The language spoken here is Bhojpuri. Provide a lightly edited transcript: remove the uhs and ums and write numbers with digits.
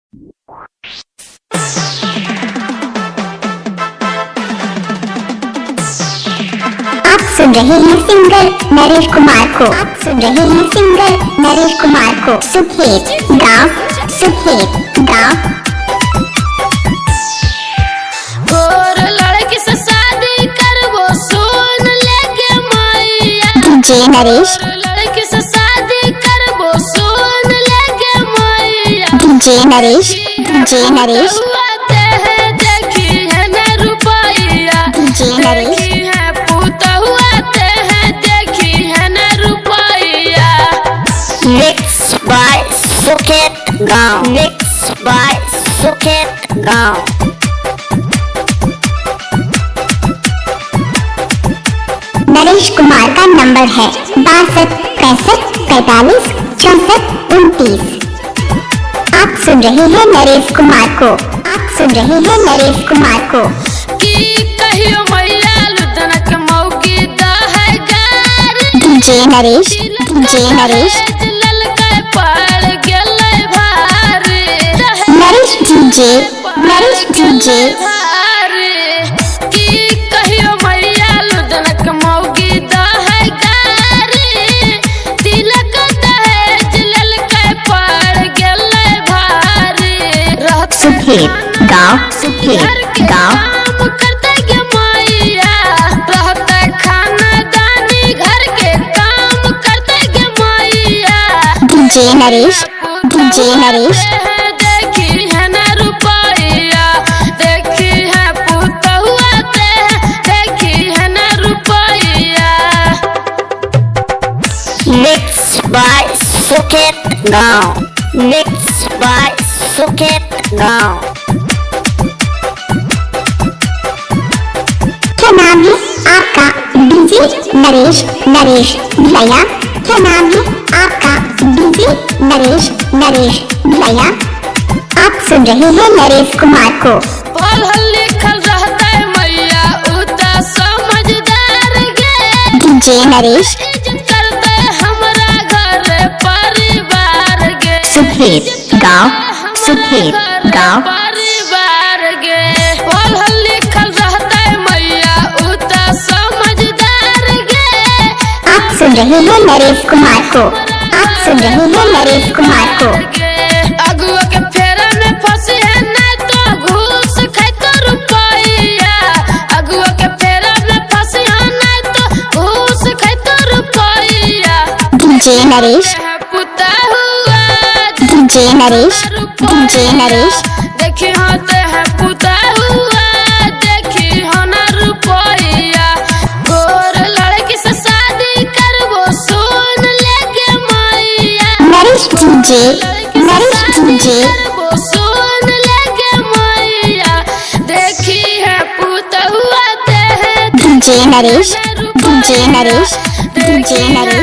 आप सुन रहे हैं सिंगर नरेश कुमार को। आप सुन रहे हैं सिंगर नरेश कुमार को। सुखेत गाँव, सुखेत गाँव। और लड़की से शादी करबो सुन लेके मैया। डीजे नरेश, लड़की से शादी करबो सुन लेके मैया। डीजे नरेश, डीजे नरेश, देखी है न रुपैया। डीजे नरेश, देखी है पुतहुआते हैं, देखी है न रुपैया। मिक्स बाय सुखेत गाँव, मिक्स बाय सुखेत गाँव। नरेश कुमार का नंबर है 62 65 45 64 29। आप सुन रहे हैं नरेश कुमार को। आप सुन रहे हैं नरेश कुमार को। की कहियो मैया लुदनक मौकी दहगार। डीजे नरेश, डीजे नरेश, ललका पड़ गेलै भारी। Naresh DJ, Naresh DJ. की कहियो मैया लुदनक मौकी दहगार। तिलक दहेज ललका पड़ गेलै भारी। रहत सुखेत गाँव, सुखेत गाँव। काम करते गे मैया। रहते खानदानी घर के काम करते गे मैया। डीजे नरेश, डीजे नरेश, देखी है न रुपैया। देखी है पुतहुआते हैं, देखी है न रुपैया। मिक्स बाय सुखेत गाँव, मिक्स बाय सुखेत गाँव। क्या नाम है आपका? डीजे नरेश, नरेश भैया। क्या नाम है आपका? डीजे नरेश, नरेश भैया। आप सुन रहे हैं नरेश कुमार को। पढ़ल लिखल रहते मैया उता समझदार गे। डीजे नरेश, इज्जत करते हमरा घर परिवार गे। सुखेत गाँव, सुखेत गाँव। परिवार गे। पढ़ल लिखल रहते मैया उता समझदार गे। आप सुन रहे हैं नरेश कुमार को। आप सुन रहे हैं नरेश कुमार को। अगुआ के फेरा में फंसी है नहीं तो घूस खाई तो रुपैया। अगुआ के फेरा में फंसी है नहीं तो घूस खाई तो रुपैया। डीजे नरेश, पुता हुआ डीजे नरेश, डीजे नरेश, देखी होते हैं पुता हुआ। देखी हो न रुपैया। गोर लड़की से शादी करबो सुन लेके मैया। नरेश डीजे, नरेश डीजे, करबो सुन लेके मैया। देखी है पुतहुआते हैं, DJ Naresh, DJ Naresh, DJ Naresh.